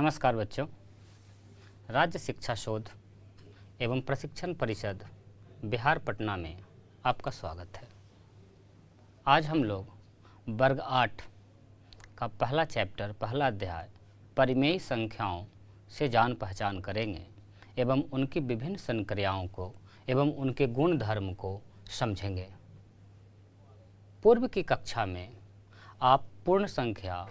नमस्कार बच्चों। राज्य शिक्षा शोध एवं प्रशिक्षण परिषद बिहार पटना में आपका स्वागत है। आज हम लोग वर्ग 8 का पहला चैप्टर, पहला अध्याय परिमेय संख्याओं से जान पहचान करेंगे एवं उनकी विभिन्न संक्रियाओं को एवं उनके गुण धर्म को समझेंगे। पूर्व की कक्षा में आप पूर्ण संख्या,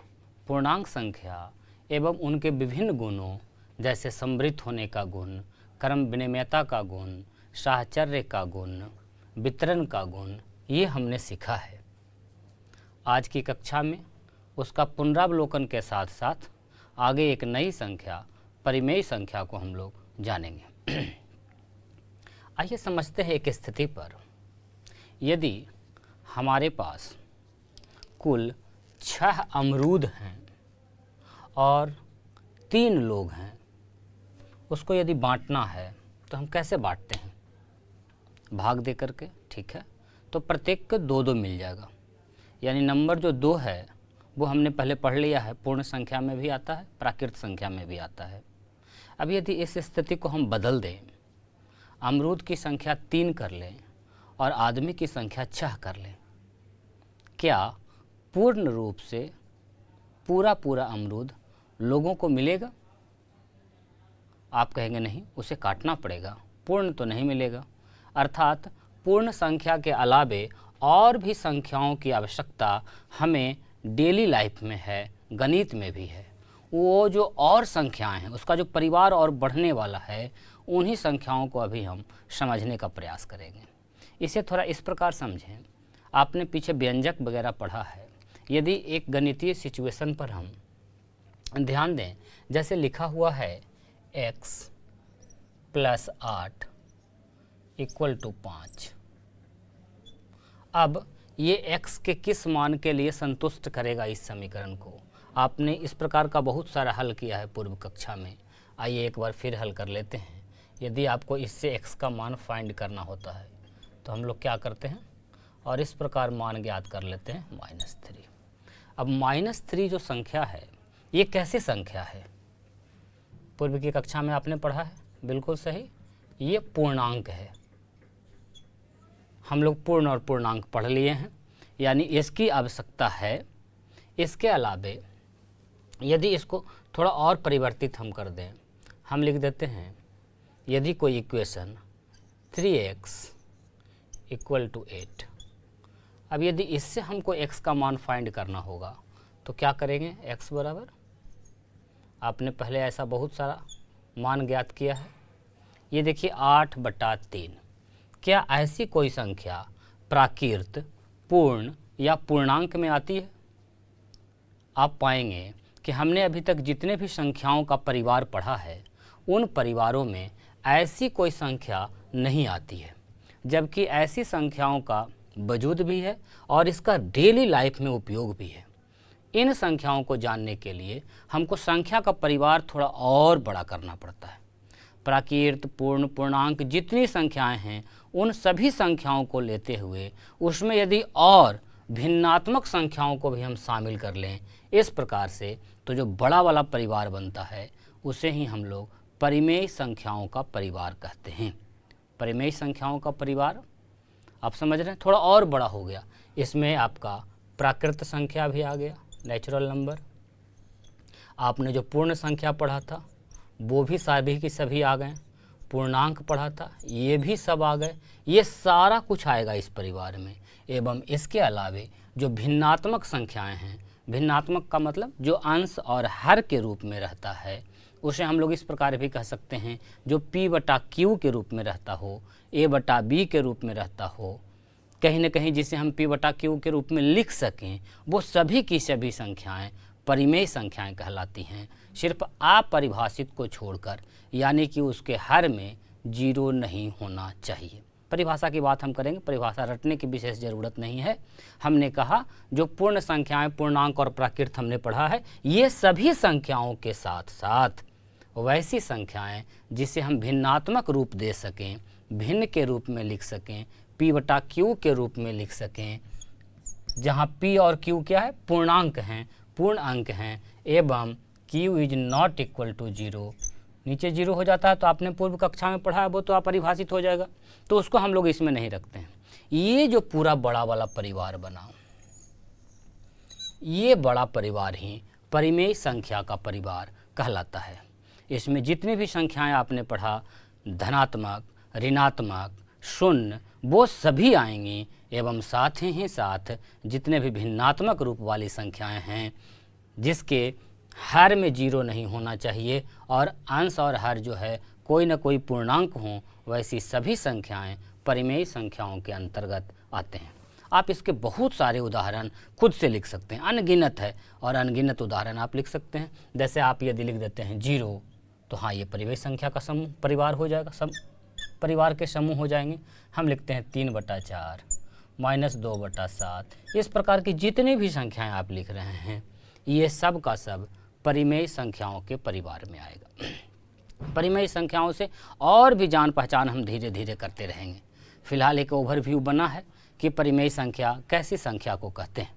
पूर्णांक संख्या एवं उनके विभिन्न गुणों जैसे समृद्ध होने का गुण, क्रम विनिमयता का गुण, साहचर्य का गुण, वितरण का गुण, ये हमने सीखा है। आज की कक्षा में उसका पुनरावलोकन के साथ साथ आगे एक नई संख्या, परिमेय संख्या को हम लोग जानेंगे। आइए समझते हैं एक स्थिति पर, यदि हमारे पास कुल 6 अमरूद हैं और 3 लोग हैं, उसको यदि बांटना है तो हम कैसे बांटते हैं? भाग दे करके, ठीक है। तो प्रत्येक को 2-2 मिल जाएगा, यानी नंबर जो 2 है वो हमने पहले पढ़ लिया है, पूर्ण संख्या में भी आता है, प्राकृत संख्या में भी आता है। अब यदि इस स्थिति को हम बदल दें, अमरूद की संख्या 3 कर लें और आदमी की संख्या 6 कर लें, क्या पूर्ण रूप से पूरा अमरूद लोगों को मिलेगा? आप कहेंगे नहीं, उसे काटना पड़ेगा, पूर्ण तो नहीं मिलेगा। अर्थात पूर्ण संख्या के अलावे और भी संख्याओं की आवश्यकता हमें डेली लाइफ में है, गणित में भी है। वो जो और संख्याएं हैं, उसका जो परिवार और बढ़ने वाला है, उन्हीं संख्याओं को अभी हम समझने का प्रयास करेंगे। इसे थोड़ा इस प्रकार समझें, आपने पीछे व्यंजक वगैरह पढ़ा है। यदि एक गणितीय सिचुएशन पर हम ध्यान दें, जैसे लिखा हुआ है x + 8 = 5। अब ये x के किस मान के लिए संतुष्ट करेगा इस समीकरण को? आपने इस प्रकार का बहुत सारा हल किया है पूर्व कक्षा में। आइए एक बार फिर हल कर लेते हैं। यदि आपको इससे x का मान फाइंड करना होता है तो हम लोग क्या करते हैं, और इस प्रकार मान ज्ञात कर लेते हैं -3। अब -3 जो संख्या है, ये कैसी संख्या है? पूर्व की कक्षा में आपने पढ़ा है, बिल्कुल सही, ये पूर्णांक है। हम लोग पूर्ण और पूर्णांक पढ़ लिए हैं, यानी इसकी आवश्यकता है। इसके अलावे यदि इसको थोड़ा और परिवर्तित हम कर दें, हम लिख देते हैं, यदि कोई इक्वेशन 3x = 8, अब यदि इससे हमको x का मान फाइंड करना होगा तो क्या करेंगे? x बराबर, आपने पहले ऐसा बहुत सारा मान ज्ञात किया है। ये देखिए 8/3। क्या ऐसी कोई संख्या प्राकृत, पूर्ण या पूर्णांक में आती है? आप पाएंगे कि हमने अभी तक जितने भी संख्याओं का परिवार पढ़ा है, उन परिवारों में ऐसी कोई संख्या नहीं आती है, जबकि ऐसी संख्याओं का वजूद भी है और इसका डेली लाइफ में उपयोग भी है। इन संख्याओं को जानने के लिए हमको संख्या का परिवार थोड़ा और बड़ा करना पड़ता है। प्राकृत, पूर्ण, पूर्णांक जितनी संख्याएं हैं, उन सभी संख्याओं को लेते हुए उसमें यदि और भिन्नात्मक संख्याओं को भी हम शामिल कर लें इस प्रकार से, तो जो बड़ा वाला परिवार बनता है उसे ही हम लोग परिमेय संख्याओं का परिवार कहते हैं। परिमेय संख्याओं का परिवार आप समझ रहे हैं, थोड़ा और बड़ा हो गया। इसमें आपका प्राकृत संख्या भी आ गया, नेचुरल नंबर। आपने जो पूर्ण संख्या पढ़ा था वो भी सभी की सभी आ गए। पूर्णांक पढ़ा था, ये भी सब आ गए। ये सारा कुछ आएगा इस परिवार में। एवं इसके अलावे जो भिन्नात्मक संख्याएं हैं, भिन्नात्मक का मतलब जो अंश और हर के रूप में रहता है, उसे हम लोग इस प्रकार भी कह सकते हैं, जो P/Q के रूप में रहता हो, A/B के रूप में रहता हो, कहीं न कहीं जिसे हम P/Q के रूप में लिख सकें, वो सभी की सभी संख्याएं परिमेय संख्याएं कहलाती हैं, सिर्फ अपरिभाषित को छोड़कर, यानी कि उसके हर में 0 नहीं होना चाहिए। परिभाषा की बात हम करेंगे, परिभाषा रटने की विशेष ज़रूरत नहीं है। हमने कहा जो पूर्ण संख्याएं, पूर्णांक और प्राकृत हमने पढ़ा है, ये सभी संख्याओं के साथ साथ वैसी संख्याएं जिसे हम भिन्नात्मक रूप दे सकें, भिन्न के रूप में लिख सकें, P/Q के रूप में लिख सकें, जहाँ P और Q क्या है? पूर्णांक हैं, पूर्ण अंक हैं, एवं q is not equal to 0, नीचे 0 हो जाता है तो आपने पूर्व कक्षा में पढ़ा है वो तो अपरिभाषित हो जाएगा, तो उसको हम लोग इसमें नहीं रखते हैं। ये जो पूरा बड़ा वाला परिवार बना, ये बड़ा परिवार ही परिमेय संख्या का परिवार कहलाता है। इसमें जितनी भी संख्याएं आपने पढ़ा, धनात्मक, ऋणात्मक, शून्य, वो सभी आएंगी, एवं साथ ही साथ जितने भी भिन्नात्मक रूप वाली संख्याएं हैं जिसके हर में 0 नहीं होना चाहिए और अंश और हर जो है कोई न कोई पूर्णांक हो, वैसी सभी संख्याएं परिमेय संख्याओं के अंतर्गत आते हैं। आप इसके बहुत सारे उदाहरण खुद से लिख सकते हैं, अनगिनत है और अनगिनत उदाहरण आप लिख सकते हैं। जैसे आप यदि लिख देते हैं 0 तो हाँ ये परिमेय संख्या का समूह परिवार हो जाएगा, सब परिवार के समूह हो जाएंगे। हम लिखते हैं 3/4 -2/7, इस प्रकार की जितनी भी संख्याएं आप लिख रहे हैं ये सब का सब परिमेय संख्याओं के परिवार में आएगा। परिमेय संख्याओं से और भी जान पहचान हम धीरे धीरे करते रहेंगे। फिलहाल एक ओवरव्यू बना है कि परिमेय संख्या कैसी संख्या को कहते हैं।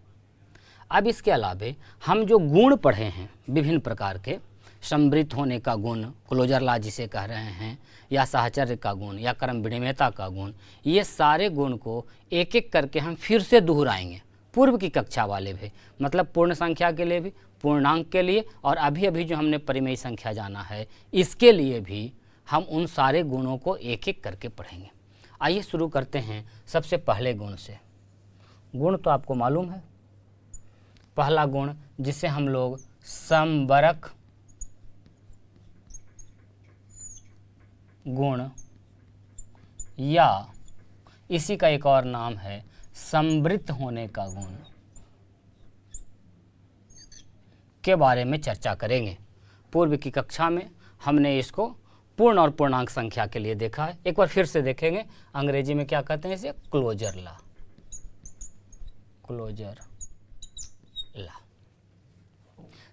अब इसके अलावे हम जो गुण पढ़े हैं विभिन्न प्रकार के, समृद्ध होने का गुण, क्लोजर लॉ जिसे कह रहे हैं, या साहचर्य का गुण, या क्रम विनिमयता का गुण, ये सारे गुण को एक एक करके हम फिर से दोहराएंगे पूर्व की कक्षा वाले भी, मतलब पूर्ण संख्या के लिए भी, पूर्णांक के लिए, और अभी अभी जो हमने परिमेय संख्या जाना है इसके लिए भी हम उन सारे गुणों को एक एक करके पढ़ेंगे। आइए शुरू करते हैं सबसे पहले गुण से। गुण तो आपको मालूम है, पहला गुण जिसे हम लोग समवरक गुण या इसी का एक और नाम है समृद्ध होने का गुण के बारे में चर्चा करेंगे। पूर्व की कक्षा में हमने इसको पूर्ण और पूर्णांक संख्या के लिए देखा है, एक बार फिर से देखेंगे। अंग्रेजी में क्या कहते हैं इसे? Closure law. Closure law.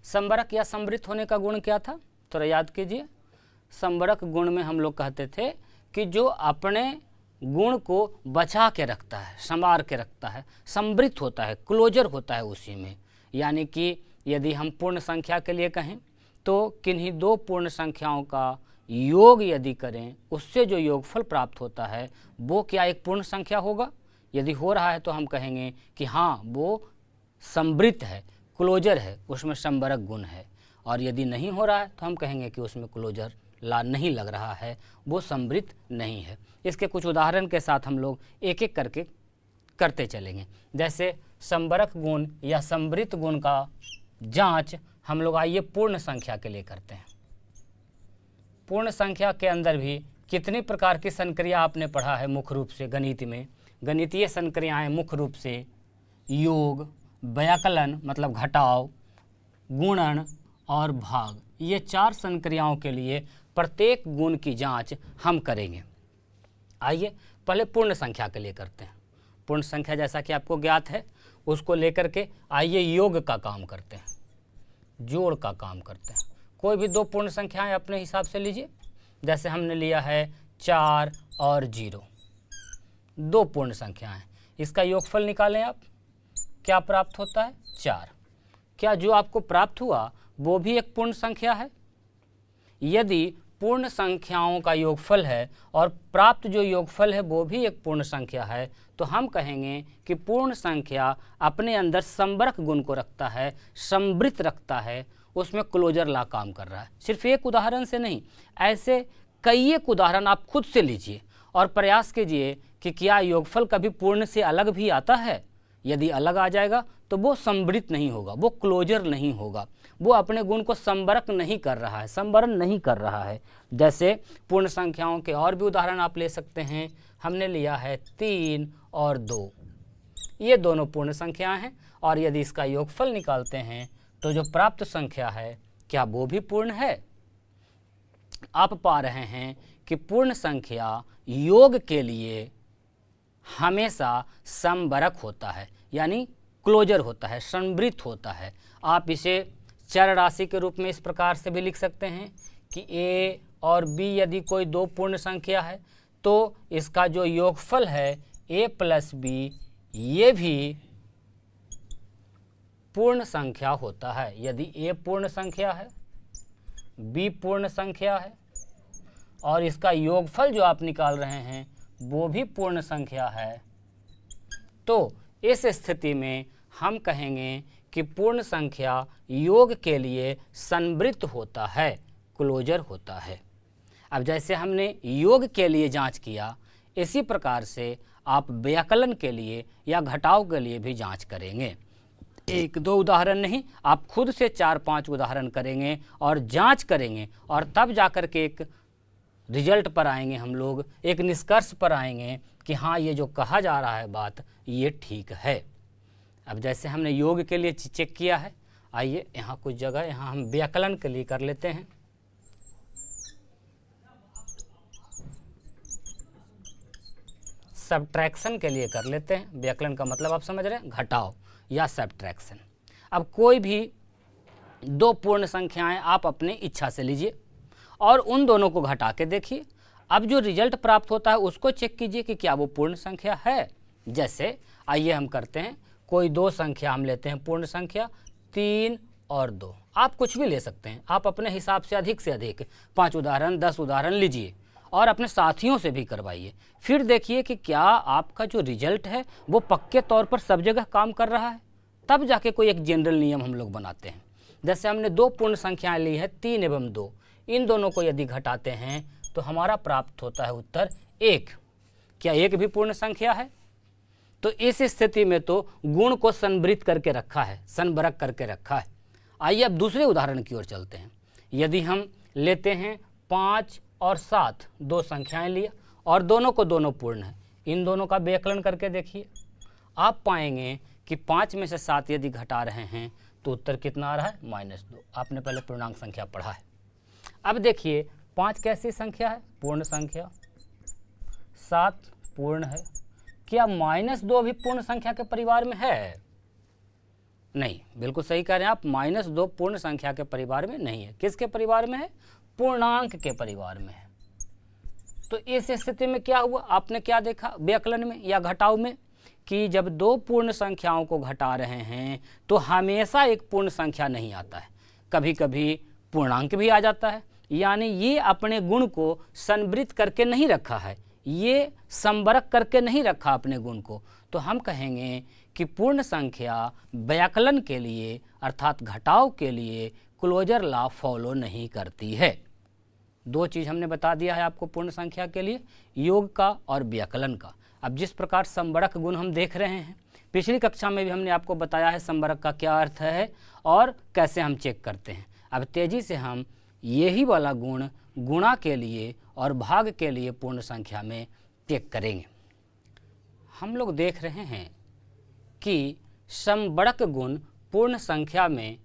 समवरक या समृद्ध होने का गुण क्या था, थोड़ा याद कीजिए। समवरक गुण में हम लोग कहते थे कि जो अपने गुण को बचा के रखता है, संवार के रखता है, समृद्ध होता है, क्लोजर होता है उसी में। यानी कि यदि हम पूर्ण संख्या के लिए कहें तो किन्हीं दो पूर्ण संख्याओं का योग यदि करें उससे जो योगफल प्राप्त होता है वो क्या एक पूर्ण संख्या होगा? यदि हो रहा है तो हम कहेंगे कि हाँ वो समृद्ध है, क्लोजर है, उसमें समवरक गुण है। और यदि नहीं हो रहा है तो हम कहेंगे कि उसमें क्लोजर लॉ नहीं लग रहा है, वो समृद्ध नहीं है। इसके कुछ उदाहरण के साथ हम लोग एक एक करके करते चलेंगे। जैसे समवरक गुण या समृद्ध गुण का जांच हम लोग आइए पूर्ण संख्या के लिए करते हैं। पूर्ण संख्या के अंदर भी कितनी प्रकार की संक्रिया आपने पढ़ा है मुख्य रूप से गणित में। गणितीय संक्रियाएं मुख्य रूप से योग, व्याकलन मतलब घटाव, गुणन और भाग, ये 4 संक्रियाओं के लिए प्रत्येक गुण की जांच हम करेंगे। आइए पहले पूर्ण संख्या के लिए करते हैं। पूर्ण संख्या जैसा कि आपको ज्ञात है उसको लेकर के आइए योग का काम करते हैं, जोड़ का काम करते हैं। कोई भी 2 पूर्ण संख्याएं अपने हिसाब से लीजिए। जैसे हमने लिया है 4 और 0, 2 पूर्ण संख्याएं, इसका योगफल निकालें आप, क्या प्राप्त होता है? 4। क्या जो आपको प्राप्त हुआ वो भी एक पूर्ण संख्या है? यदि पूर्ण संख्याओं का योगफल है और प्राप्त जो योगफल है वो भी एक पूर्ण संख्या है तो हम कहेंगे कि पूर्ण संख्या अपने अंदर समवरक गुण को रखता है, समृद्ध रखता है, उसमें क्लोजर लॉ काम कर रहा है। सिर्फ एक उदाहरण से नहीं, ऐसे कई एक उदाहरण आप खुद से लीजिए और प्रयास कीजिए कि क्या योगफल कभी पूर्ण से अलग भी आता है। यदि अलग आ जाएगा तो वो समृद्ध नहीं होगा, वो क्लोजर नहीं होगा, वो अपने गुण को समवरक नहीं कर रहा है, समवरण नहीं कर रहा है। जैसे पूर्ण संख्याओं के और भी उदाहरण आप ले सकते हैं। हमने लिया है 3 और 2, ये दोनों पूर्ण संख्याएं हैं और यदि इसका योगफल निकालते हैं तो जो प्राप्त संख्या है क्या वो भी पूर्ण है? आप पा रहे हैं कि पूर्ण संख्या योग के लिए हमेशा समवरक होता है, यानी क्लोजर होता है, समृद्ध होता है। आप इसे चर राशि के रूप में इस प्रकार से भी लिख सकते हैं कि a और b यदि कोई 2 पूर्ण संख्या है तो इसका जो योगफल है a + b ये भी पूर्ण संख्या होता है। यदि a पूर्ण संख्या है b पूर्ण संख्या है और इसका योगफल जो आप निकाल रहे हैं वो भी पूर्ण संख्या है, तो इस स्थिति में हम कहेंगे कि पूर्ण संख्या योग के लिए संवृत्त होता है, क्लोजर होता है। अब जैसे हमने योग के लिए जांच किया, इसी प्रकार से आप व्याकलन के लिए या घटाव के लिए भी जांच करेंगे। एक दो उदाहरण नहीं, आप खुद से 4-5 उदाहरण करेंगे और जांच करेंगे और तब जाकर के एक रिजल्ट पर आएंगे, हम लोग एक निष्कर्ष पर आएंगे कि हाँ ये जो कहा जा रहा है बात ये ठीक है। अब जैसे हमने योग के लिए चेक किया है, आइए यहाँ कुछ जगह यहाँ हम व्याकलन के लिए कर लेते हैं। सब्ट्रैक्शन के लिए कर लेते हैं। व्याकलन का मतलब आप समझ रहे हैं, घटाव या सब्ट्रैक्शन। अब कोई भी दो पूर्ण संख्याएं आप अपनी इच्छा से लीजिए और उन दोनों को घटा के देखिए। अब जो रिजल्ट प्राप्त होता है उसको चेक कीजिए कि क्या वो पूर्ण संख्या है। जैसे आइए हम करते हैं, कोई दो संख्या हम लेते हैं पूर्ण संख्या 3 और 2। आप कुछ भी ले सकते हैं, आप अपने हिसाब से अधिक 5 उदाहरण 10 उदाहरण लीजिए और अपने साथियों से भी करवाइए। फिर देखिए कि क्या आपका जो रिजल्ट है वो पक्के तौर पर सब जगह काम कर रहा है। तब जाके कोई एक जनरल नियम हम लोग बनाते हैं। जैसे हमने दो पूर्ण संख्याएं ली है 3 एवं 2, इन दोनों को यदि घटाते हैं तो हमारा प्राप्त होता है उत्तर 1। क्या 1 भी पूर्ण संख्या है? तो इस स्थिति में तो गुण को संवृत्त करके रखा है, संवरक करके रखा है। आइए अब दूसरे उदाहरण की ओर चलते हैं। यदि हम लेते हैं 5 और 7, दो संख्याएं लिया और दोनों को दोनों पूर्ण है, इन दोनों का व्याकलन करके देखिए। आप पाएंगे कि 5 में से 7 यदि घटा रहे हैं तो उत्तर कितना आ रहा है? -2। आपने पहले पूर्णांक संख्या पढ़ा है। अब देखिए 5 कैसी संख्या है? पूर्ण संख्या। 7 पूर्ण है। क्या -2 भी पूर्ण संख्या के परिवार में है? नहीं, बिल्कुल सही कह रहे हैं आप, -2 पूर्ण संख्या के परिवार में नहीं है। किसके परिवार में है? पूर्णांक के परिवार में है। तो इस स्थिति में क्या हुआ? आपने क्या देखा व्याकलन में या घटाव में कि जब दो पूर्ण संख्याओं को घटा रहे हैं तो हमेशा एक पूर्ण संख्या नहीं आता है, कभी कभी पूर्णांक भी आ जाता है। यानी ये अपने गुण को संवृत्त करके नहीं रखा है, ये संवरक करके नहीं रखा अपने गुण को। तो हम कहेंगे कि पूर्ण संख्या व्याकलन के लिए अर्थात घटाव के लिए क्लोजर लॉ फॉलो नहीं करती है। दो चीज़ हमने बता दिया है आपको पूर्ण संख्या के लिए, योग का और व्याकलन का। अब जिस प्रकार संवरक गुण हम देख रहे हैं, पिछली कक्षा में भी हमने आपको बताया है संवरक का क्या अर्थ है और कैसे हम चेक करते हैं। अब तेजी से हम यही वाला गुण गुणा के लिए और भाग के लिए पूर्ण संख्या में चेक करेंगे। हम लोग देख रहे हैं कि संवरक गुण पूर्ण संख्या में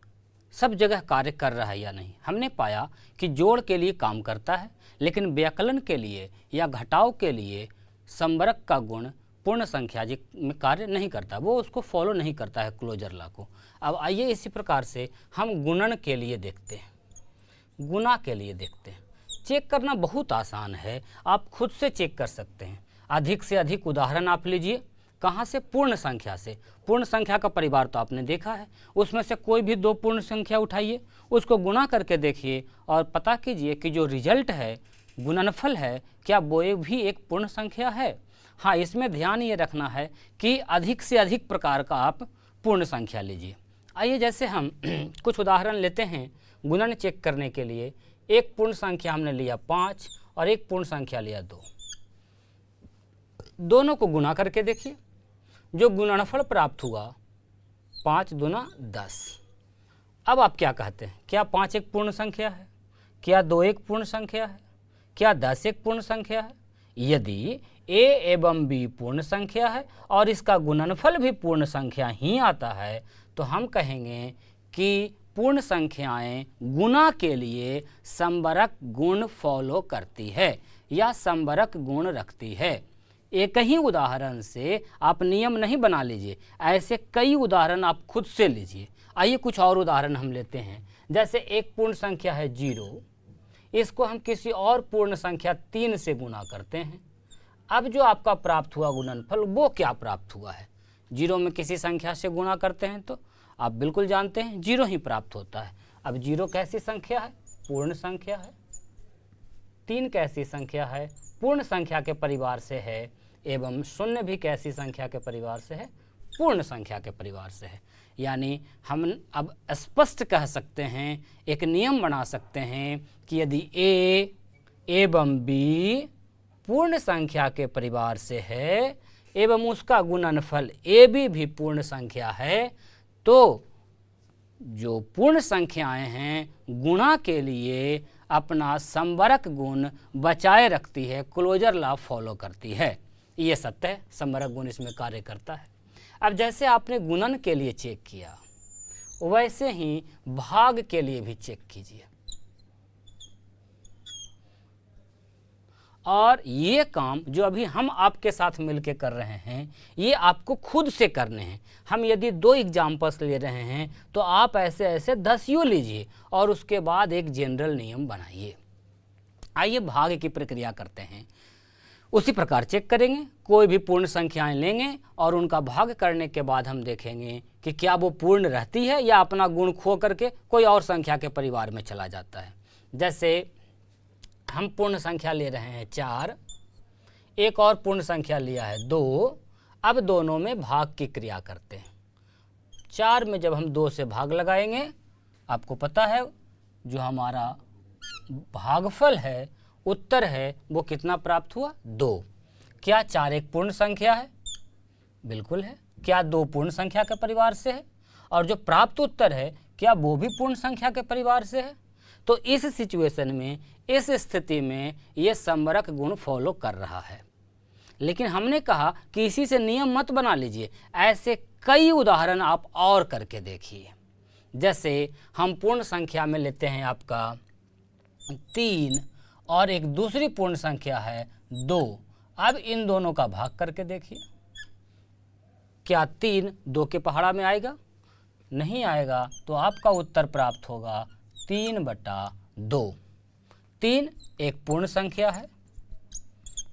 सब जगह कार्य कर रहा है या नहीं। हमने पाया कि जोड़ के लिए काम करता है, लेकिन व्याकलन के लिए या घटाव के लिए संवरक का गुण पूर्ण संख्या में कार्य नहीं करता, वो उसको फॉलो नहीं करता है क्लोजर लॉ को। अब आइए इसी प्रकार से हम गुणन के लिए देखते हैं, गुणा के लिए देखते हैं। चेक करना बहुत आसान है, आप खुद से चेक कर सकते हैं। अधिक से अधिक उदाहरण आप लीजिए। कहाँ से? पूर्ण संख्या से। पूर्ण संख्या का परिवार तो आपने देखा है, उसमें से कोई भी दो पूर्ण संख्या उठाइए, उसको गुणा करके देखिए और पता कीजिए कि जो रिजल्ट है, गुणनफल है, क्या वो भी एक पूर्ण संख्या है। हाँ, इसमें ध्यान ये रखना है कि अधिक से अधिक प्रकार का आप पूर्ण संख्या लीजिए। आइए जैसे हम कुछ उदाहरण लेते हैं गुणन चेक करने के लिए। एक पूर्ण संख्या हमने लिया 5 और एक पूर्ण संख्या लिया 2, दोनों को गुणा करके देखिए। जो गुणनफल प्राप्त हुआ 5 दूना 10। अब आप क्या कहते हैं? क्या 5 एक पूर्ण संख्या है? क्या 2 एक पूर्ण संख्या है? क्या 10 एक पूर्ण संख्या है? यदि a एवं b पूर्ण संख्या है और इसका गुणनफल भी पूर्ण संख्या ही आता है तो हम कहेंगे कि पूर्ण संख्याएं गुणा के लिए संवरक गुण फॉलो करती है या संवरक गुण रखती है। एक ही उदाहरण से आप नियम नहीं बना लीजिए, ऐसे कई उदाहरण आप खुद से लीजिए। आइए कुछ और उदाहरण हम लेते हैं। जैसे एक पूर्ण संख्या है 0, इसको हम किसी और पूर्ण संख्या 3 से गुणा करते हैं। अब जो आपका प्राप्त हुआ गुणनफल वो क्या प्राप्त हुआ है? 0 में किसी संख्या से गुणा करते हैं तो आप बिल्कुल जानते हैं 0 ही प्राप्त होता है। अब 0 कैसी संख्या है? पूर्ण संख्या है। 3 कैसी संख्या है? पूर्ण संख्या के परिवार से है। एवं 0 भी कैसी संख्या के परिवार से है? पूर्ण संख्या के परिवार से है। यानी हम अब स्पष्ट कह सकते हैं, एक नियम बना सकते हैं कि यदि a एवं b पूर्ण संख्या के परिवार से है एवं उसका गुणनफल ab भी पूर्ण संख्या है, तो जो पूर्ण संख्याएं हैं गुणा के लिए अपना संवरक गुण बचाए रखती है, क्लोजर लॉ फॉलो करती है। ये सत्य है, संवरक गुण इसमें कार्य करता है। अब जैसे आपने गुणन के लिए चेक किया, वैसे ही भाग के लिए भी चेक कीजिए। और ये काम जो अभी हम आपके साथ मिलकर कर रहे हैं, ये आपको खुद से करने हैं। हम यदि 2 एग्जाम्पल्स ले रहे हैं तो आप ऐसे ऐसे 10 यूँ लीजिए और उसके बाद एक जनरल नियम बनाइए। आइए भाग की प्रक्रिया करते हैं। उसी प्रकार चेक करेंगे, कोई भी पूर्ण संख्याएं लेंगे और उनका भाग करने के बाद हम देखेंगे कि क्या वो पूर्ण रहती है या अपना गुण खो करके कोई और संख्या के परिवार में चला जाता है। जैसे हम पूर्ण संख्या ले रहे हैं 4, एक और पूर्ण संख्या लिया है 2। अब दोनों में भाग की क्रिया करते हैं। 4 में जब हम 2 से भाग लगाएंगे, आपको पता है जो हमारा भागफल है, उत्तर है, वो कितना प्राप्त हुआ? 2। क्या 4 एक पूर्ण संख्या है? बिल्कुल है। क्या 2 पूर्ण संख्या के परिवार से है? और जो प्राप्त उत्तर है, क्या वो भी पूर्ण संख्या के परिवार से है? तो इस सिचुएशन में, इस स्थिति में ये संवरक गुण फॉलो कर रहा है। लेकिन हमने कहा कि इसी से नियम मत बना लीजिए, ऐसे कई उदाहरण आप और करके देखिए। जैसे हम पूर्ण संख्या में लेते हैं आपका 3 और एक दूसरी पूर्ण संख्या है 2। अब इन दोनों का भाग करके देखिए, क्या 3 2 के पहाड़ा में आएगा? नहीं आएगा। तो आपका उत्तर प्राप्त होगा 3/2। 3 एक पूर्ण संख्या है,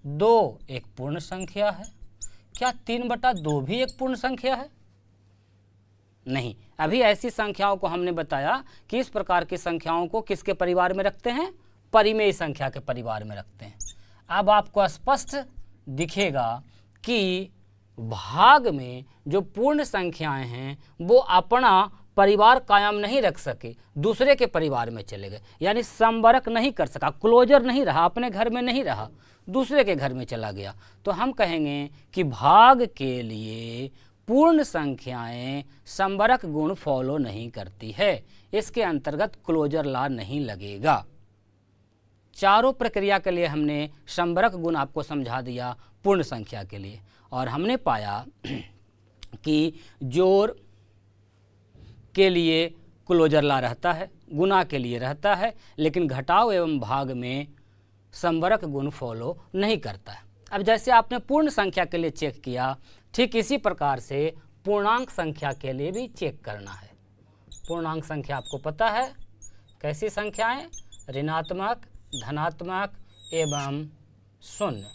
2 एक पूर्ण संख्या है। क्या 3/2 भी एक पूर्ण संख्या है? नहीं। अभी ऐसी संख्याओं को हमने बताया कि इस प्रकार की संख्याओं को किसके परिवार में रखते हैं? परिमेय संख्या के परिवार में रखते हैं। अब आपको स्पष्ट दिखेगा कि भाग में जो पूर्ण संख्याएं हैं वो अपना परिवार कायम नहीं रख सके, दूसरे के परिवार में चले गए। यानी संवरक नहीं कर सका, क्लोजर नहीं रहा, अपने घर में नहीं रहा, दूसरे के घर में चला गया। तो हम कहेंगे कि भाग के लिए पूर्ण संख्याएं संवरक गुण फॉलो नहीं करती है, इसके अंतर्गत क्लोजर लॉ नहीं लगेगा। चारों प्रक्रिया के लिए हमने संवरक गुण आपको समझा दिया पूर्ण संख्या के लिए, और हमने पाया कि जोड़ के लिए क्लोजर लॉ रहता है, गुणा के लिए रहता है, लेकिन घटाव एवं भाग में संवरक गुण फॉलो नहीं करता है। अब जैसे आपने पूर्ण संख्या के लिए चेक किया, ठीक इसी प्रकार से पूर्णांक संख्या के लिए भी चेक करना है। पूर्णांक संख्या आपको पता है कैसी संख्याएं? ऋणात्मक, धनात्मक एवं शून्य।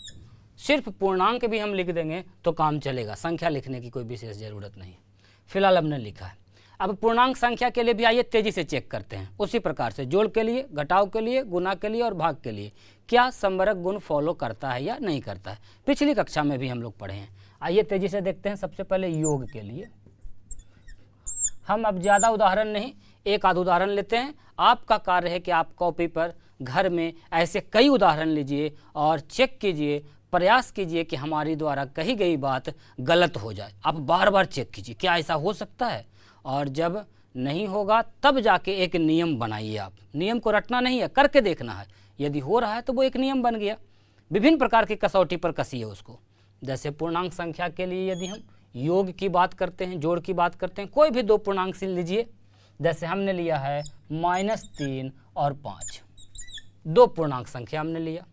सिर्फ पूर्णांक भी हम लिख देंगे तो काम चलेगा, संख्या लिखने की कोई विशेष ज़रूरत नहीं। फिलहाल हमने लिखा है। अब पूर्णांक संख्या के लिए भी आइए तेजी से चेक करते हैं। उसी प्रकार से जोड़ के लिए, घटाव के लिए, गुणा के लिए और भाग के लिए क्या संवरक गुण फॉलो करता है या नहीं करता है। पिछली कक्षा में भी हम लोग पढ़े हैं। आइए तेजी से देखते हैं। सबसे पहले योग के लिए हम अब ज़्यादा उदाहरण नहीं, एक आध उदाहरण लेते हैं। आपका कार्य है कि आप कॉपी पर घर में ऐसे कई उदाहरण लीजिए और चेक कीजिए, प्रयास कीजिए कि हमारी द्वारा कही गई बात गलत हो जाए। आप बार बार चेक कीजिए क्या ऐसा हो सकता है, और जब नहीं होगा तब जाके एक नियम बनाइए। आप नियम को रटना नहीं है, करके देखना है। यदि हो रहा है तो वो एक नियम बन गया। विभिन्न प्रकार की कसौटी पर कसिए उसको। जैसे पूर्णांक संख्या के लिए यदि हम योग की बात करते हैं, जोड़ की बात करते हैं, कोई भी 2 पूर्णांक से लीजिए। जैसे हमने लिया है -3 और 5, 2 पूर्णांक संख्या हमने लिया।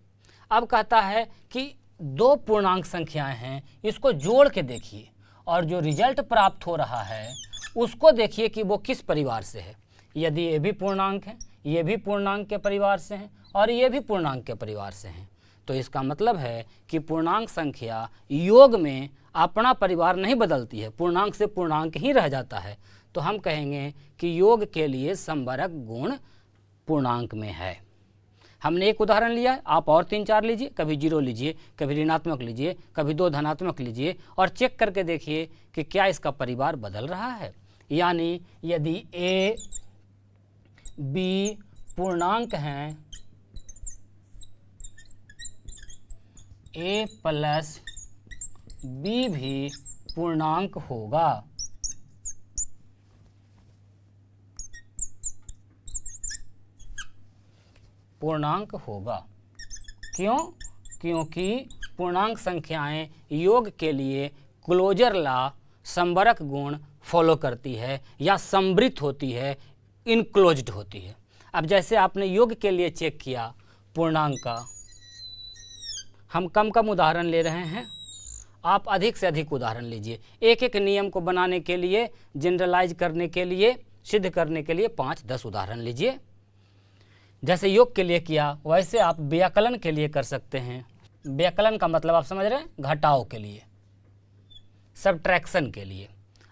अब कहता है कि 2 पूर्णांक संख्याएं हैं, इसको जोड़ के देखिए और जो रिजल्ट प्राप्त हो रहा है उसको देखिए कि वो किस परिवार से है। यदि ये भी पूर्णांक है, ये भी पूर्णांक के परिवार से हैं और ये भी पूर्णांक के परिवार से हैं, तो इसका मतलब है कि पूर्णांक संख्या योग में अपना परिवार नहीं बदलती है, पूर्णांक से पूर्णांक ही रह जाता है। तो हम कहेंगे कि योग के लिए संवरक गुण पूर्णांक में है। हमने एक उदाहरण लिया है, आप और 3-4 लीजिए, कभी 0 लीजिए, कभी ऋणात्मक लीजिए, कभी 2 धनात्मक लीजिए और चेक करके देखिए कि क्या इसका परिवार बदल रहा है। यानी यदि a, b पूर्णांक हैं, a प्लस b भी पूर्णांक होगा। पूर्णांक होगा क्यों? क्योंकि पूर्णांक संख्याएं योग के लिए क्लोजर लॉ, संबरक गुण फॉलो करती है या समृद्ध होती है, इनक्लोज्ड होती है। अब जैसे आपने योग के लिए चेक किया पूर्णांक का, हम कम कम उदाहरण ले रहे हैं, आप अधिक से अधिक उदाहरण लीजिए। एक एक नियम को बनाने के लिए, जनरलाइज करने के लिए, सिद्ध करने के लिए 5-10 उदाहरण लीजिए। जैसे योग के लिए किया वैसे आप व्याकलन के लिए कर सकते हैं। व्याकलन का मतलब आप समझ रहे हैं, घटाव के लिए, सब्ट्रैक्शन के लिए।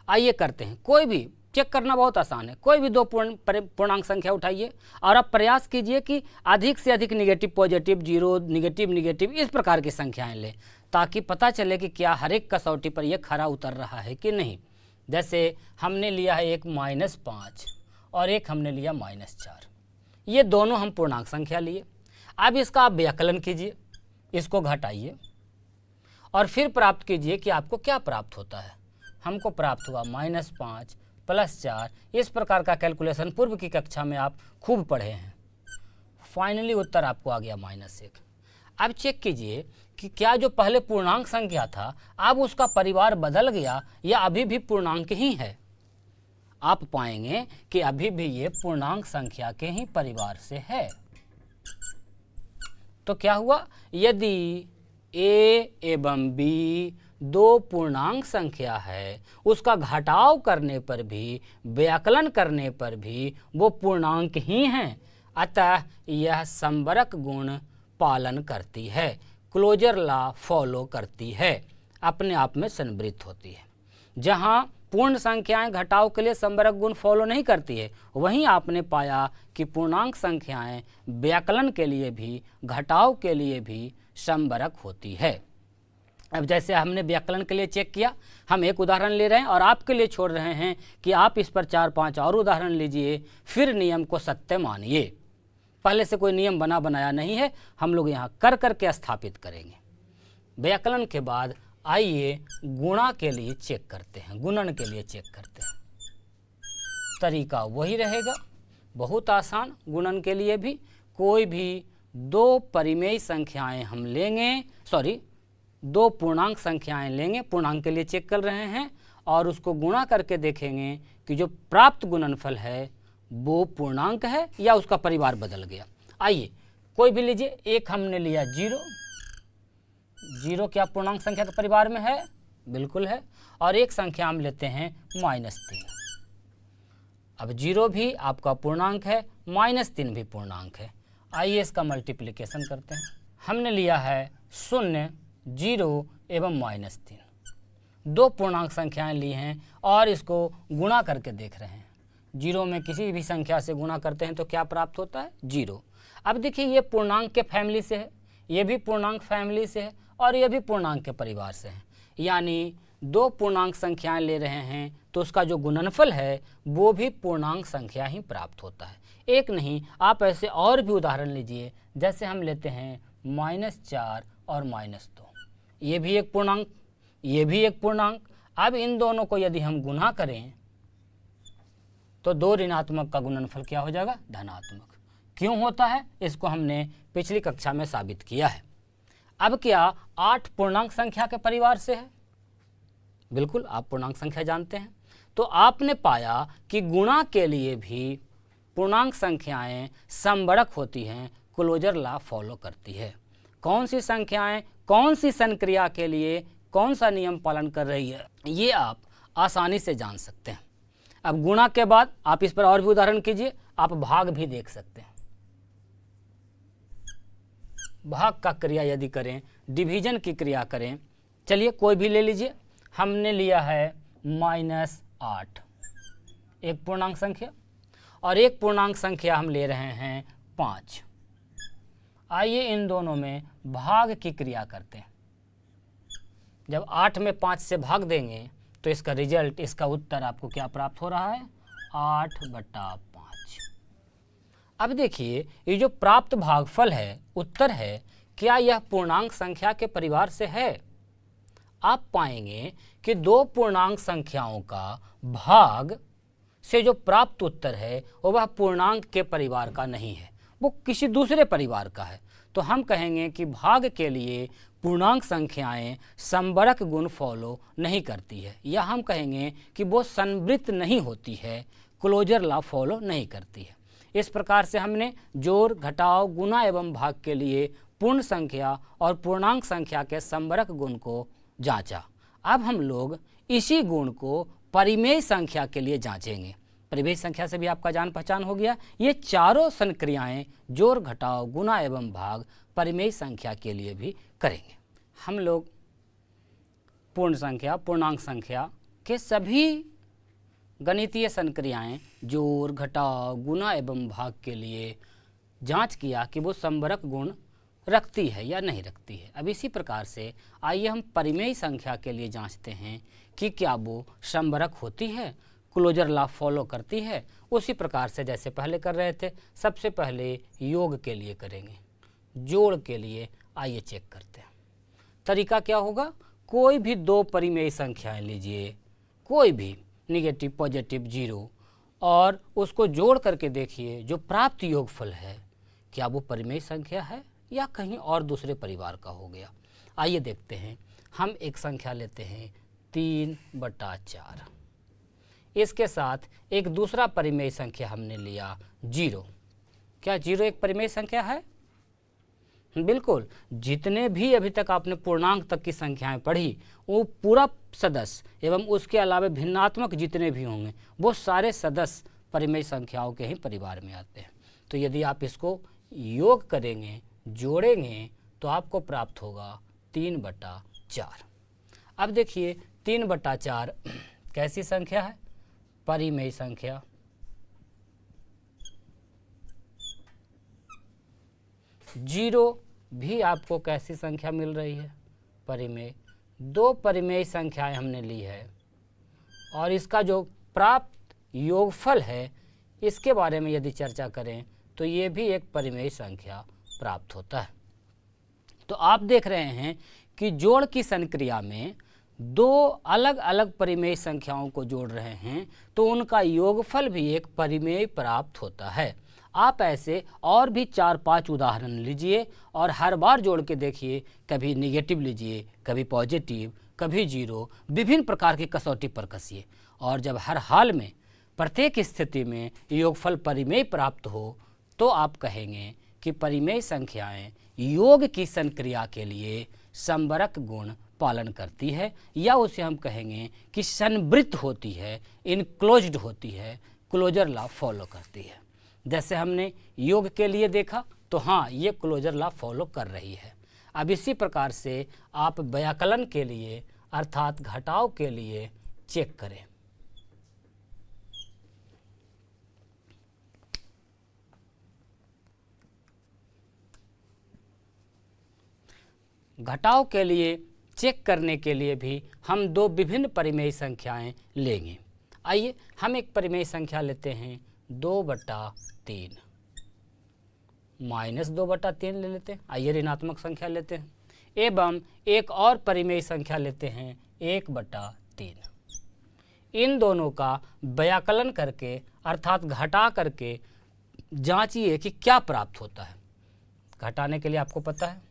आइए करते हैं। कोई भी चेक करना बहुत आसान है। कोई भी दो पूर्णांक संख्या उठाइए और आप प्रयास कीजिए कि अधिक से अधिक negative positive, zero negative negative इस प्रकार की संख्याएं लें, ताकि पता चले कि क्या हर एक कसौटी पर यह खरा उतर रहा है कि नहीं। जैसे हमने लिया है एक -5 और एक हमने लिया -4, ये दोनों हम पूर्णांक संख्या लिए। अब इसका आप व्याकलन कीजिए, इसको घटाइए और फिर प्राप्त कीजिए कि आपको क्या प्राप्त होता है। हमको प्राप्त हुआ -5 + 4। इस प्रकार का कैलकुलेशन पूर्व की कक्षा में आप खूब पढ़े हैं। फाइनली उत्तर आपको आ गया -1। अब चेक कीजिए कि क्या जो पहले पूर्णांक संख्या था अब उसका परिवार बदल गया या अभी भी पूर्णांक ही है। आप पाएंगे कि अभी भी ये पूर्णांक संख्या के ही परिवार से है। तो क्या हुआ, यदि a एवं b दो पूर्णांक संख्या है, उसका घटाव करने पर भी, व्याकलन करने पर भी वो पूर्णांक ही हैं। अतः यह संबरक गुण पालन करती है, क्लोजर लॉ फॉलो करती है, अपने आप में संवृत्त होती है। जहाँ पूर्ण संख्याएं घटाव के लिए संबरक गुण फॉलो नहीं करती है, वहीं आपने पाया कि पूर्णांक संख्याएं व्याकलन के लिए भी, घटाव के लिए भी संबरक होती है। अब जैसे हमने व्याकलन के लिए चेक किया, हम एक उदाहरण ले रहे हैं और आपके लिए छोड़ रहे हैं कि आप इस पर 4-5 और उदाहरण लीजिए, फिर नियम को सत्य मानिए। पहले से कोई नियम बनाया नहीं है, हम लोग यहाँ कर करके स्थापित करेंगे। व्याकलन के बाद आइए गुणा के लिए चेक करते हैं, गुणन के लिए चेक करते हैं। तरीका वही रहेगा, बहुत आसान। गुणन के लिए भी कोई भी दो परिमेय संख्याएं हम लेंगे, दो पूर्णांक संख्याएं लेंगे, पूर्णांक के लिए चेक कर रहे हैं, और उसको गुणा करके देखेंगे कि जो प्राप्त गुणनफल है वो पूर्णांक है या उसका परिवार बदल गया। आइए कोई भी लीजिए। एक हमने लिया 0, 0 क्या पूर्णांक संख्या के परिवार में है? बिल्कुल है। और एक संख्या हम लेते हैं -3। अब 0 भी आपका पूर्णांक है, -3 भी पूर्णांक है। आइए इसका मल्टीप्लिकेशन करते हैं। हमने लिया है 0, 0 एवं -3, दो पूर्णांक संख्याएं ली हैं और इसको गुणा करके देख रहे हैं। 0 में किसी भी संख्या से गुणा करते हैं तो क्या प्राप्त होता है? 0। अब देखिए ये पूर्णांक के फैमिली से है, ये भी पूर्णांक फैमिली से है और ये भी पूर्णांक के परिवार से है। यानी दो पूर्णांक संख्याएं ले रहे हैं तो उसका जो गुणनफल है वो भी पूर्णांक संख्या ही प्राप्त होता है। एक नहीं, आप ऐसे और भी उदाहरण लीजिए। जैसे हम लेते हैं -4 और -2, ये भी एक पूर्णांक, ये भी एक पूर्णांक। अब इन दोनों को यदि हम गुणा करें तो 2 ऋणात्मक का गुणनफल क्या हो जाएगा? धनात्मक। क्यों होता है? इसको हमने पिछली कक्षा में साबित किया है। अब क्या 8 पूर्णांक संख्या के परिवार से है? बिल्कुल, आप पूर्णांक संख्या जानते हैं। तो आपने पाया कि गुणा के लिए भी पूर्णांक संख्याएं संबरक होती हैं, क्लोजर लॉ फॉलो करती है। कौन सी संख्याएं कौन सी संक्रिया के लिए कौन सा नियम पालन कर रही है, ये आप आसानी से जान सकते हैं। अब गुणा के बाद आप इस पर और भी उदाहरण कीजिए, आप भाग भी देख सकते हैं। भाग का क्रिया यदि करें, डिवीजन की क्रिया करें, चलिए कोई भी ले लीजिए। हमने लिया है -8, एक पूर्णांक संख्या, और एक पूर्णांक संख्या हम ले रहे हैं 5। आइए इन दोनों में भाग की क्रिया करते हैं। जब 8 में 5 से भाग देंगे तो इसका रिजल्ट, इसका उत्तर आपको क्या प्राप्त हो रहा है? 8/5। अब देखिए, ये जो प्राप्त भागफल है, उत्तर है, क्या यह पूर्णांक संख्या के परिवार से है? आप पाएंगे कि दो पूर्णांक संख्याओं का भाग से जो प्राप्त उत्तर है वह पूर्णांक के परिवार का नहीं है, वो किसी दूसरे परिवार का है। तो हम कहेंगे कि भाग के लिए पूर्णांक संख्याएं संबरक गुण फॉलो नहीं करती है, या हम कहेंगे कि वो संवृत्त नहीं होती है, क्लोजर लॉ फॉलो नहीं करती है। इस प्रकार से हमने जोड़, घटाव, गुणा एवं भाग के लिए पूर्ण संख्या और पूर्णांक संख्या के संबरक गुण को जांचा। अब हम लोग इसी गुण को परिमेय संख्या के लिए जांचेंगे। परिमेय संख्या से भी आपका जान पहचान हो गया। ये चारों संक्रियाएं जोड़, घटाव, गुणा एवं भाग परिमेय संख्या के लिए भी करेंगे। हम लोग पूर्ण संख्या, पूर्णांक संख्या के सभी गणितीय संक्रियाएं जोड़, घटाव, गुणा एवं भाग के लिए जांच किया कि वो संबरक गुण रखती है या नहीं रखती है। अब इसी प्रकार से आइए हम परिमेय संख्या के लिए जांचते हैं कि क्या वो संबरक होती है, क्लोजर लॉ फॉलो करती है। उसी प्रकार से जैसे पहले कर रहे थे, सबसे पहले योग के लिए करेंगे। जोड़ के लिए आइए चेक करते हैं। तरीका क्या होगा? कोई भी दो परिमेय संख्याएं लीजिए, कोई भी, निगेटिव, पॉजिटिव, जीरो, और उसको जोड़ करके देखिए जो प्राप्त योगफल है क्या वो परिमेय संख्या है या कहीं और दूसरे परिवार का हो गया। आइए देखते हैं। हम एक संख्या लेते हैं 3/4। इसके साथ एक दूसरा परिमेय संख्या हमने लिया 0। क्या 0 एक परिमेय संख्या है? बिल्कुल। जितने भी अभी तक आपने पूर्णांक तक की संख्याएं पढ़ी, वो पूरा सदस्य एवं उसके अलावा भिन्नात्मक जितने भी होंगे वो सारे सदस्य परिमेय संख्याओं के ही परिवार में आते हैं। तो यदि आप इसको योग करेंगे, जोड़ेंगे, तो आपको प्राप्त होगा 3/4। अब देखिए 3/4 कैसी संख्या है? परिमेय संख्या। जीरो भी आपको कैसी संख्या मिल रही है? परिमेय। दो परिमेय संख्याएं हमने ली है और इसका जो प्राप्त योगफल है इसके बारे में यदि चर्चा करें तो ये भी एक परिमेय संख्या प्राप्त होता है। तो आप देख रहे हैं कि जोड़ की संक्रिया में दो अलग अलग परिमेय संख्याओं को जोड़ रहे हैं तो उनका योगफल भी एक परिमेय प्राप्त होता है। आप ऐसे और भी 4-5 उदाहरण लीजिए और हर बार जोड़ के देखिए। कभी निगेटिव लीजिए, कभी पॉजिटिव, कभी जीरो, विभिन्न प्रकार की कसौटी पर कसिए, और जब हर हाल में प्रत्येक स्थिति में योगफल परिमेय प्राप्त हो तो आप कहेंगे कि परिमेय संख्याएं योग की संक्रिया के लिए संबरक गुण पालन करती है, या उसे हम कहेंगे कि संवृत्त होती है, इनक्लोज्ड होती है, क्लोजर लॉ फॉलो करती है। जैसे हमने योग के लिए देखा तो हाँ, ये क्लोजर लॉ फॉलो कर रही है। अब इसी प्रकार से आप व्याकलन के लिए अर्थात घटाव के लिए चेक करें। घटाव के लिए चेक करने के लिए भी हम दो विभिन्न परिमेय संख्याएं लेंगे। आइए हम एक परिमेय संख्या लेते हैं 2/3, -2/3 ले लेते हैं। आइए ऋणात्मक संख्या लेते हैं, एवं एक और परिमेय संख्या लेते हैं 1/3। इन दोनों का व्याकलन करके अर्थात घटा करके जांचिए कि क्या प्राप्त होता है। घटाने के लिए आपको पता है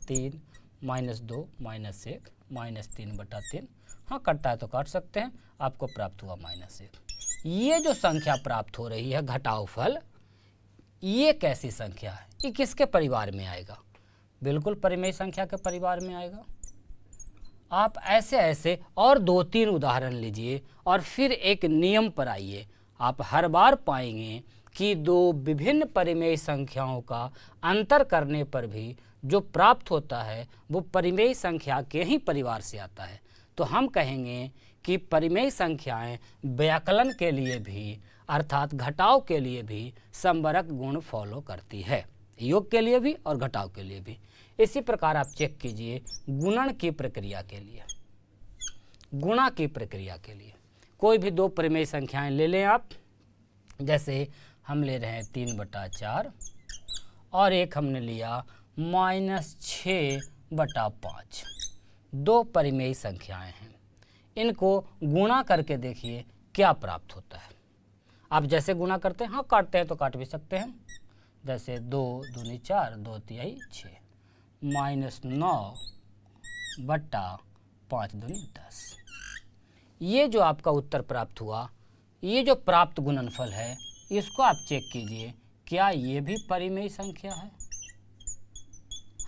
3 -2 -1 -3/3। हाँ, कटता है तो काट सकते हैं। आपको प्राप्त हुआ -1। ये जो संख्या प्राप्त हो रही है घटाव फल, ये कैसी संख्या है? ये किसके परिवार में आएगा? बिल्कुल परिमेय संख्या के परिवार में आएगा। आप ऐसे ऐसे और 2-3 उदाहरण लीजिए और फिर एक नियम पर आइए। आप हर बार पाएंगे कि दो विभिन्न परिमेय संख्याओं का अंतर करने पर भी जो प्राप्त होता है वो परिमेय संख्या के ही परिवार से आता है। तो हम कहेंगे कि परिमेय संख्याएं व्याकलन के लिए भी अर्थात घटाव के लिए भी समवरक गुण फॉलो करती है, योग के लिए भी और घटाव के लिए भी। इसी प्रकार आप चेक कीजिए गुणन की प्रक्रिया के लिए, गुणा की प्रक्रिया के लिए कोई भी दो परिमेय संख्याएं ले लें आप। जैसे हम ले रहे हैं 3/4 और एक हमने लिया -6/5। दो परिमेय संख्याएं हैं, इनको गुणा करके देखिए क्या प्राप्त होता है। आप जैसे गुणा करते हैं, हाँ काटते हैं तो काट भी सकते हैं। जैसे 2 दूनी 4, 2 तिहाई 6, -9/5 दूनी 10। ये जो आपका उत्तर प्राप्त हुआ, ये जो प्राप्त गुणनफल है, इसको आप चेक कीजिए क्या ये भी परिमेय संख्या है।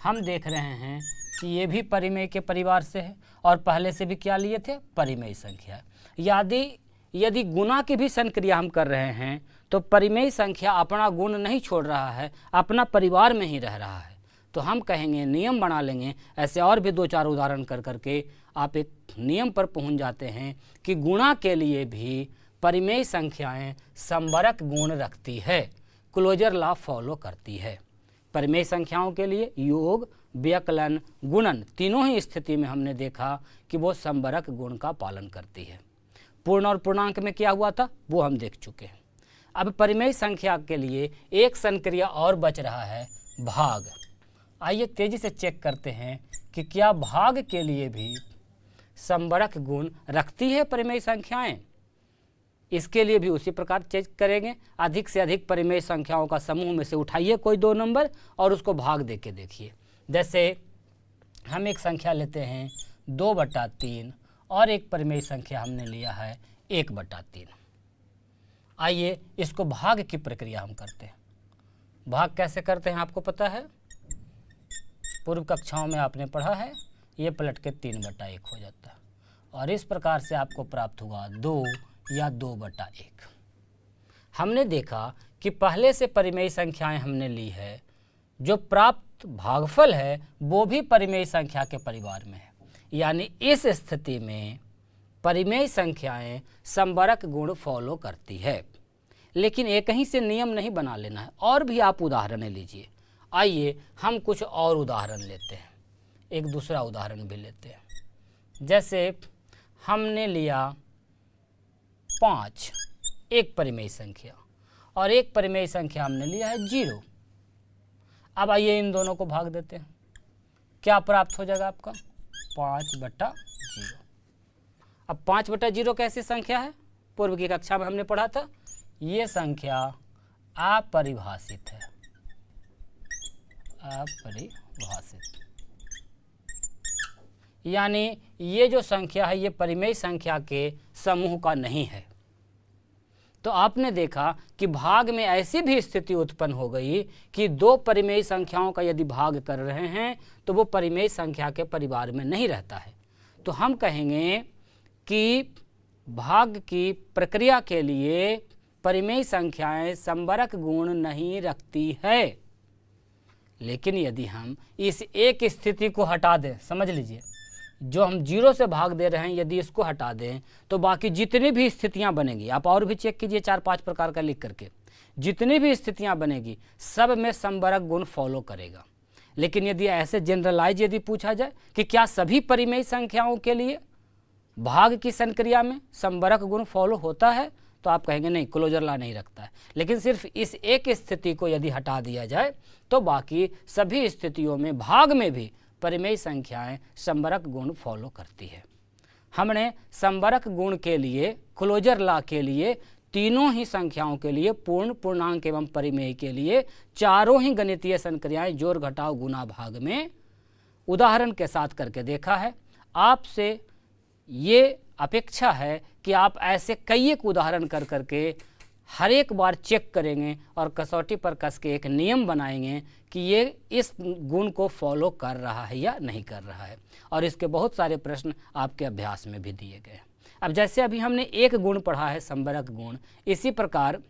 हम देख रहे हैं कि ये भी परिमेय के परिवार से है और पहले से भी क्या लिए थे, परिमेय संख्या। यदि गुणा की भी संक्रिया हम कर रहे हैं तो परिमेय संख्या अपना गुण नहीं छोड़ रहा है, अपना परिवार में ही रह रहा है। तो हम कहेंगे, नियम बना लेंगे। ऐसे और भी 2-4 उदाहरण कर करके आप एक नियम पर पहुंच जाते हैं कि गुणा के लिए भी परिमेय संख्याएं समवरक गुण रखती है, क्लोजर लॉ फॉलो करती है। परिमेय संख्याओं के लिए योग, व्यकलन, गुणन तीनों ही स्थिति में हमने देखा कि वो समवरक गुण का पालन करती है। पूर्ण और पूर्णांक में क्या हुआ था वो हम देख चुके हैं। अब परिमेय संख्या के लिए एक संक्रिया और बच रहा है, भाग। आइए तेजी से चेक करते हैं कि क्या भाग के लिए भी समवरक गुण रखती है परिमेय संख्याएं। इसके लिए भी उसी प्रकार चेक करेंगे। अधिक से अधिक परिमेय संख्याओं का समूह में से उठाइए कोई 2 नंबर और उसको भाग दे के देखिए। जैसे हम एक संख्या लेते हैं 2/3 और एक परिमेय संख्या हमने लिया है 1/3। आइए इसको भाग की प्रक्रिया हम करते हैं। भाग कैसे करते हैं आपको पता है, पूर्व कक्षाओं में आपने पढ़ा है। ये पलट के 3/1 हो जाता है और इस प्रकार से आपको प्राप्त हुआ 2 या 2/1। हमने देखा कि पहले से परिमेय संख्याएं हमने ली है, जो प्राप्त भागफल है वो भी परिमेय संख्या के परिवार में है। यानी इस स्थिति में परिमेय संख्याएं समवरक गुण फॉलो करती है। लेकिन एक ही से नियम नहीं बना लेना है, और भी आप उदाहरण लीजिए। आइए हम कुछ और उदाहरण लेते हैं, एक दूसरा उदाहरण भी लेते हैं। जैसे हमने लिया 5, एक परिमेय संख्या, और एक परिमेय संख्या हमने लिया है 0। अब आइए इन दोनों को भाग देते हैं। क्या प्राप्त हो जाएगा आपका, 5/0। अब 5/0 कैसी संख्या है, पूर्व की कक्षा में हमने पढ़ा था, ये संख्या अपरिभाषित है, अपरिभाषित। यानी ये जो संख्या है ये परिमेय संख्या के समूह का नहीं है। तो आपने देखा कि भाग में ऐसी भी स्थिति उत्पन्न हो गई कि दो परिमेय संख्याओं का यदि भाग कर रहे हैं तो वो परिमेय संख्या के परिवार में नहीं रहता है। तो हम कहेंगे कि भाग की प्रक्रिया के लिए परिमेय संख्याएं समवरक गुण नहीं रखती है। लेकिन यदि हम इस एक स्थिति को हटा दें, समझ लीजिए जो हम 0 से भाग दे रहे हैं, यदि इसको हटा दें तो बाकी जितनी भी स्थितियां बनेगी, आप और भी चेक कीजिए 4-5 प्रकार का लिख करके, जितनी भी स्थितियां बनेगी सब में समवरक गुण फॉलो करेगा। लेकिन यदि ऐसे जनरलाइज यदि पूछा जाए कि क्या सभी परिमेय संख्याओं के लिए भाग की संक्रिया में समवरक गुण फॉलो होता है, तो आप कहेंगे नहीं, क्लोजर लॉ नहीं रखता है। लेकिन सिर्फ इस एक स्थिति को यदि हटा दिया जाए तो बाकी सभी स्थितियों में भाग में भी परिमेय संख्याएं समवरक गुण फॉलो करती है। हमने समवरक गुण के लिए, क्लोजर लॉ के लिए, तीनों ही संख्याओं के लिए, पूर्ण, पूर्णांक एवं परिमेय के लिए चारों ही गणितीय संक्रियाएं जोड़, घटाव, गुणा, भाग में उदाहरण के साथ करके देखा है। आपसे ये अपेक्षा है कि आप ऐसे कई एक उदाहरण कर करके हर एक बार चेक करेंगे और कसौटी पर कस के एक नियम बनाएंगे कि ये इस गुण को फॉलो कर रहा है या नहीं कर रहा है। और इसके बहुत सारे प्रश्न आपके अभ्यास में भी दिए गए। अब जैसे अभी हमने एक गुण पढ़ा है समवरक गुण, इसी प्रकार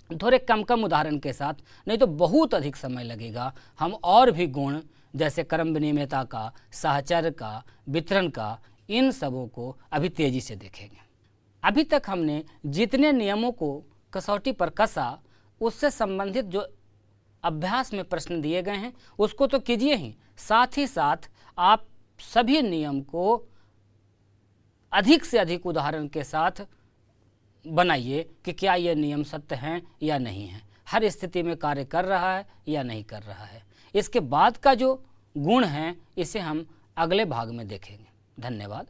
थोड़े कम कम उदाहरण के साथ, नहीं तो बहुत अधिक समय लगेगा, हम और भी गुण जैसे क्रम विनिमयता का, सहचर का, वितरण का, इन सबों को अभी तेज़ी से देखेंगे। अभी तक हमने जितने नियमों को कसौटी पर कसा, उससे संबंधित जो अभ्यास में प्रश्न दिए गए हैं उसको तो कीजिए ही, साथ ही साथ आप सभी नियम को अधिक से अधिक उदाहरण के साथ बनाइए कि क्या ये नियम सत्य हैं या नहीं हैं, हर स्थिति में कार्य कर रहा है या नहीं कर रहा है। इसके बाद का जो गुण है इसे हम अगले भाग में देखेंगे। धन्यवाद।